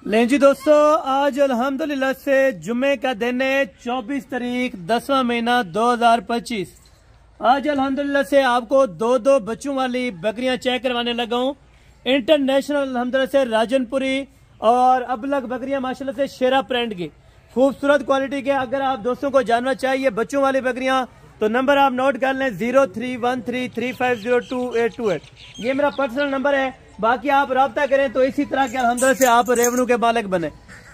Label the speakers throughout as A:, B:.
A: लें जी दोस्तों, आज अल्हम्दुलिल्लाह से जुम्मे का दिन है 24 तारीख 10वां महीना 2025। आज अल्हम्दुलिल्लाह से आपको दो बच्चों वाली बकरियां चेक करवाने लगा हूँ। इंटरनेशनल अल्हम्दुलिल्लाह से राजनपुरी और अबलग बकरियां माशाल्लाह से शेरा प्रिंट की खूबसूरत क्वालिटी के। अगर आप दोस्तों को जानना चाहिए बच्चों वाली बकरियां तो नंबर आप नोट कर लें 0313350288। ये मेरा पर्सनल नंबर है। बाकी आप रब्ता करें तो इसी तरह के अल्हम्दुलिल्लाह से आप रेवन्यू के मालिक बने।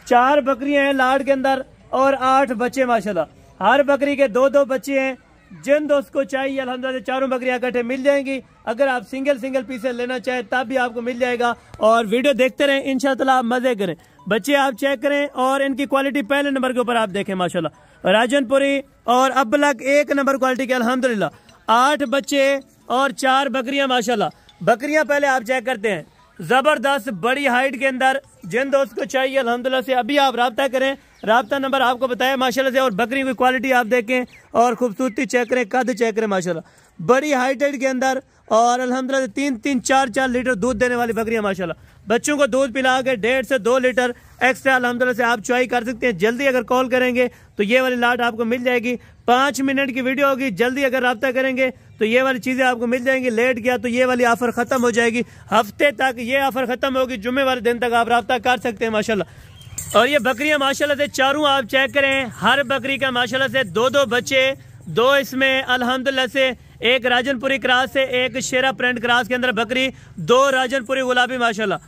A: 4 बकरियां हैं लाड के अंदर और 8 बच्चे माशाल्लाह। हर बकरी के दो बच्चे हैं। जिन दोस्त को चाहिए अल्हम्दुलिल्लाह से चारों बकरियां इकट्ठे मिल जाएंगी। अगर आप सिंगल पीसेस लेना चाहें तब भी आपको मिल जाएगा। और वीडियो देखते रहें, इंशाअल्लाह आप मजे करें। बच्चे आप चेक करें और इनकी क्वालिटी पहले नंबर के ऊपर आप देखें माशाल्लाह। राजनपुरी और अबलग 1 नंबर क्वालिटी के अल्हम्दुलिल्लाह। 8 बच्चे और 4 बकरियां माशाल्लाह। बकरियां पहले आप चेक करते हैं, जबरदस्त बड़ी हाइट के अंदर। जिन दोस्त को चाहिए अल्हम्दुलिल्लाह से अभी आप राब्ता करें। राब्ता नंबर आपको बताया माशाल्लाह से। और बकरी की क्वालिटी आप देखें और खूबसूरती चेक करें, कद चेक करें माशाल्लाह। बड़ी हाइट के अंदर और अल्हम्दुलिल्लाह 3-3, 4-4 लीटर दूध देने वाली बकरियां माशाल्लाह। बच्चों को दूध पिला के 1.5 से 2 लीटर एक्स्ट्रा अल्हम्दुलिल्लाह से आप चॉइस कर सकते हैं। जल्दी अगर कॉल करेंगे तो ये वाली लाट आपको मिल जाएगी। 5 मिनट की वीडियो होगी। जल्दी अगर राब्ता करेंगे तो ये वाली चीजें आपको मिल जाएंगी। लेट गया तो ये वाली ऑफर खत्म हो जाएगी। हफ्ते तक ये ऑफर खत्म होगी। जुम्मे वाले दिन तक आप राब्ता कर सकते हैं माशाल्लाह। और ये बकरियां माशाल्लाह से चारों आप चेक करें। हर बकरी का माशाल्लाह से 2 बच्चे, 2 इसमें अल्हम्दुलिल्लाह से एक राजनपुरी क्रॉस से एक शेरा प्रिंट क्रॉस के अंदर बकरी, 2 राजनपुरी गुलाबी माशाल्लाह।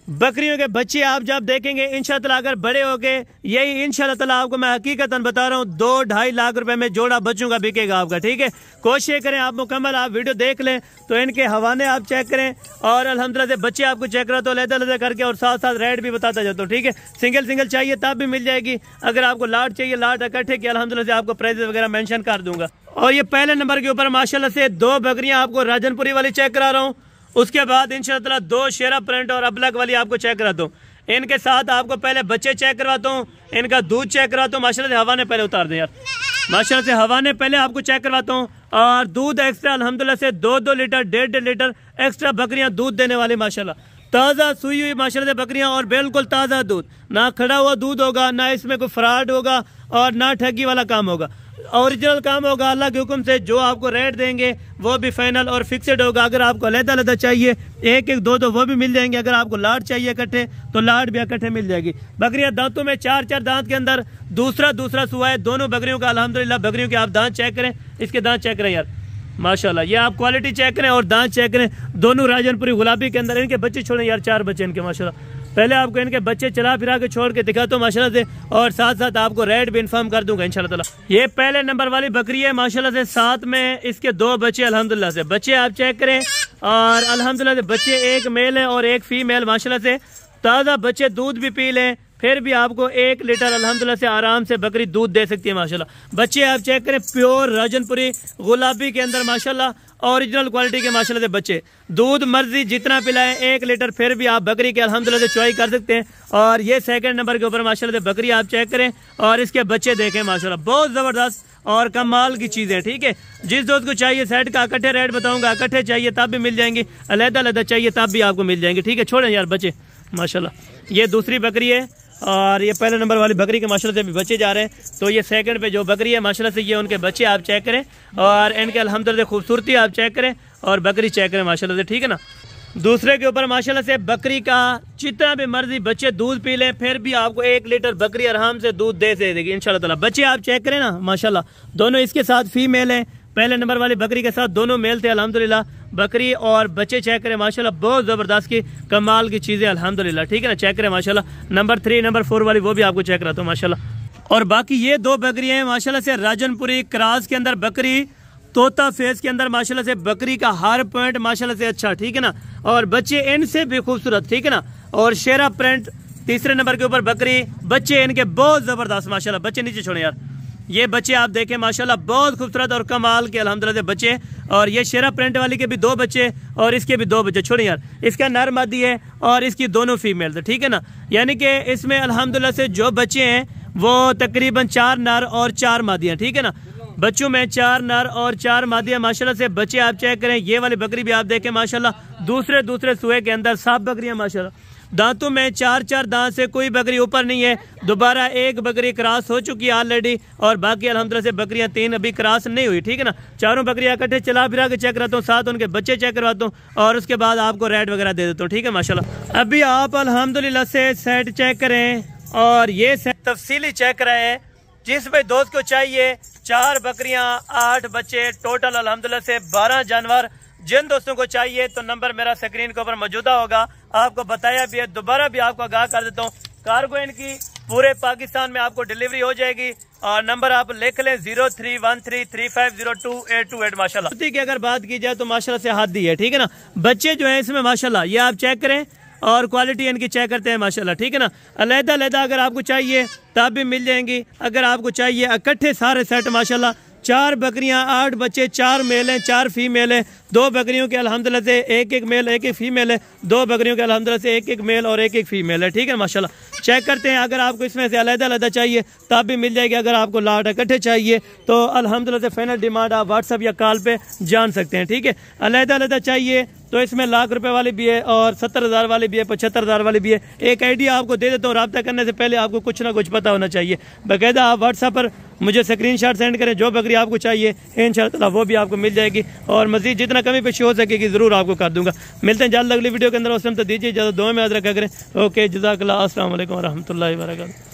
A: बकरियों के बच्चे आप जब देखेंगे इंशाअल्लाह अगर बड़े हो गए, यही इंशाअल्लाह आपको मैं हकीकतन बता रहा हूँ 2-2.5 लाख रुपए में जोड़ा बच्चों का बिकेगा आपका। ठीक है, कोशिश करें आप मुकम्मल आप वीडियो देख लें तो इनके हवाने आप चेक करें। और अल्हम्दुलिल्लाह से बच्चे आपको चेक करा तो लहदा करके और साथ साथ रेट भी बताता जाता हूँ। ठीक है, सिंगल चाहिए तब भी मिल जाएगी। अगर आपको लाट चाहिए, लाट इकट्ठे की अल्हम्दुलिल्लाह से आपको प्राइस वगैरह मेंशन कर दूंगा। और ये पहले नंबर के ऊपर माशाल्लाह से 2 बकरियां आपको राजनपुरी वाली चेक करा रहा हूँ। उसके बाद इंशाअल्लाह 2 शेरा प्रिंट और अबलग वाली आपको चेक कराता हूँ। इनके साथ आपको पहले बच्चे चेक करवाता हूँ, इनका दूध चेक कराता हूँ। माशाल्लाह से हवाने पहले उतार दें यार। माशाल्लाह से हवाने पहले आपको चेक करवाता हूँ। और दूध एक्स्ट्रा अल्हम्दुलिल्लाह से 2 लीटर 1.5 लीटर एक्स्ट्रा बकरियां दूध देने वाली माशाल्लाह। ताज़ा सुई हुई माशाल्लाह से बकरियां और बिल्कुल ताज़ा दूध, ना खड़ा हुआ दूध होगा, ना इसमें कोई फ्रॉड होगा और ना ठगी वाला काम होगा। ओरिजिनल काम होगा अल्लाह के हुक्म से। जो आपको रेट देंगे वो भी फाइनल और फिक्सेड होगा। अगर आपको अलग-अलग चाहिए 1-1, 2-2 वो भी मिल जाएंगे। अगर आपको लाट चाहिए इकट्ठे तो लाट भी इकट्ठे मिल जाएगी। बकरियां दांतों में 4-4 दांत के अंदर दूसरा सुआ है दोनों बकरियों का अल्हम्दुलिल्लाह। बकरियों के आप दांत चेक करें, इसके दांत चेक करें यार माशाल्लाह। ये आप क्वालिटी चेक करें और दांत चेक करें। दोनों राजनपुरी गुलाबी के अंदर। इनके बच्चे छोड़ें यार, 4 बच्चे इनके माशाल्लाह। पहले आपको इनके बच्चे चला फिरा के छोड़ के दिखाता हूँ माशाल्लाह से। और साथ साथ आपको रेट भी इन्फॉर्म कर दूंगा इंशाल्लाह ताला। ये पहले नंबर वाली बकरी है माशाल्लाह से। साथ में इसके 2 बच्चे अल्हम्दुलिल्लाह से। बच्चे आप चेक करें और अल्हम्दुलिल्लाह से बच्चे एक मेल है और एक फीमेल माशाल्लाह से। ताज़ा बच्चे दूध भी पी लें फिर भी आपको 1 लीटर अल्हम्दुलिल्लाह से आराम से बकरी दूध दे सकती है माशाल्लाह। बच्चे आप चेक करें, प्योर राजनपुरी गुलाबी के अंदर माशाल्लाह, ओरिजिनल क्वालिटी के माशाल्लाह से बच्चे। दूध मर्जी जितना पिलाएं 1 लीटर फिर भी आप बकरी के अल्हम्दुलिल्लाह से चॉइस कर सकते हैं। और ये 2nd नंबर के ऊपर माशाल्लाह से बकरी आप चेक करें और इसके बच्चे देखें माशाल्लाह। बहुत जबरदस्त और कमाल की चीज़ है। ठीक है, जिस दोस्त को चाहिए सेट का इकट्ठे रेट बताऊंगा। इकट्ठे चाहिए तब भी मिल जाएंगे, अलग चाहिए तब भी आपको मिल जाएंगे। ठीक है, छोड़ें यार बच्चे माशाल्लाह। ये दूसरी बकरी है और ये पहले नंबर वाली बकरी के माशाल्लाह से भी बच्चे जा रहे हैं। तो ये 2nd पे जो बकरी है माशाल्लाह से ये उनके बच्चे आप चेक करें और इनके अल्हम्दुलिल्लाह खूबसूरती आप चेक करें और बकरी चेक करें माशाल्लाह से। ठीक है ना, दूसरे के ऊपर माशाल्लाह से बकरी का जितना भी मर्जी बच्चे दूध पी लें फिर भी आपको 1 लीटर बकरी आराम से दूध दे देगी इंशाल्लाह ताला। बच्चे आप चेक करें ना माशाल्लाह। दोनों इसके साथ फीमेल है। पहले नंबर वाली बकरी के साथ दोनों मेल थे अल्हम्दुलिल्लाह। बकरी और बच्चे चेक करें माशाल्लाह। बहुत जबरदस्त की कमाल की चीजें अल्हम्दुलिल्लाह। ठीक है ना, चेक करें माशाल्लाह। नंबर 3 नंबर 4 वाली वो भी आपको चेक कराता हूँ माशाल्लाह। और बाकी ये 2 बकरियां हैं माशाल्लाह से राजनपुरी क्रॉस के अंदर बकरी, तोता फेस के अंदर माशाल्लाह से बकरी का हर पॉइंट माशाल्लाह से अच्छा। ठीक है ना, और बच्चे इनसे भी खूबसूरत। ठीक है ना, और शेरा प्रिंट 3रे नंबर के ऊपर बकरी। बच्चे इनके बहुत जबरदस्त माशाल्लाह। बच्चे नीचे छोड़े यार। ये बच्चे आप देखें माशाल्लाह बहुत खूबसूरत और कमाल के अल्हम्दुलिल्लाह से बच्चे। और ये शेरा प्रिंट वाली के भी 2 बच्चे और इसके भी 2 बच्चे। छोड़े यार, इसका नर मादी है और इसकी दोनों फीमेल थे। ठीक है ना, यानी कि इसमें अल्हम्दुलिल्लाह से जो बच्चे हैं वो तकरीबन 4 नर और 4 मादियाँ। ठीक है ना, बच्चों में 4 नर और 4 मादियाँ माशाल्लाह से। बच्चे आप चेक करें। ये वाली बकरी भी आप देखें माशाल्लाह। दूसरे सुए के अंदर सब बकरियां माशाल्लाह। दांतों में 4-4 दांत से कोई बकरी ऊपर नहीं है। दोबारा एक बकरी क्रॉस हो चुकी है ऑलरेडी, और बाकी अल्हम्दुलिल्लाह से बकरियां 3 अभी क्रॉस नहीं हुई, ठीक है ना। चारों बकरियां इकट्ठे चला फिरा के चेक करता हूँ, साथ उनके बच्चे चेक करवाता हूँ, और उसके बाद आपको रेट वगैरह दे देता हूँ, ठीक है माशाल्लाह। अभी आप अल्हम्दुलिल्लाह से सेट चेक करें, और ये सेट तफसीली चेक कराए। जिस भाई दोस्त को चाहिए 4 बकरियां 8 बच्चे टोटल अल्हम्दुलिल्लाह से 12 जानवर, जिन दोस्तों को चाहिए तो नंबर मेरा स्क्रीन के ऊपर मौजूदा होगा, आपको बताया भी है, दोबारा भी आपको आगाह कर देता हूँ। कार्गो इनकी पूरे पाकिस्तान में आपको डिलीवरी हो जाएगी, और नंबर आप लिख लें 031335022828 माशाल्लाह। की अगर बात की जाए तो माशाल्लाह से हाथ दी है, ठीक है ना। बच्चे जो है इसमें माशाल्लाह ये आप चेक करें, और क्वालिटी इनकी चेक करते हैं माशाल्लाह, ठीक है ना। अलहदा अलहदा अगर आपको चाहिए तब भी मिल जाएंगी, अगर आपको चाहिए इकट्ठे सारे सेट माशाल्लाह। 4 बकरियां 8 बच्चे, 4 मेल हैं 4 फीमेल हैं। 2 बकरियों के अल्हम्दुलिल्लाह से एक मेल 1 फीमेल है, 2 बकरियों के अल्हम्दुलिल्लाह से एक मेल और एक फीमेल है, ठीक है माशाल्लाह। चेक करते हैं, अगर आपको इसमें से अलहदा अलहदा चाहिए तब भी मिल जाएगी, अगर आपको लाट इकट्ठे चाहिए तो अल्हम्दुलिल्लाह से फाइनल डिमांड आप व्हाट्सअप या कॉल पे जान सकते हैं, ठीक है। अलहदा अलहदा चाहिए तो इसमें ₹1,00,000 वाली भी है, और 70,000 वाली भी है, 75,000 वाली भी है। एक आइडिया आपको दे देता हूँ, रब्ता करने से पहले आपको कुछ ना कुछ पता होना चाहिए। बाकायदा आप व्हाट्सएप पर मुझे स्क्रीनशॉट सेंड करें, जो बकरी आपको चाहिए इंशाअल्लाह वो भी आपको मिल जाएगी, और मजीद जितना कमी पेशी हो सकेगी ज़रूर आपको कर दूंगा। मिलते हैं जल्द अगली वीडियो के अंदर, उस टाइम तो दीजिए इजाज़त, दुआ में याद रखा करें। ओके, जज़ाकल्लाह, अस्सलाम वालेकुम व रहमतुल्लाहि व बरकातहू।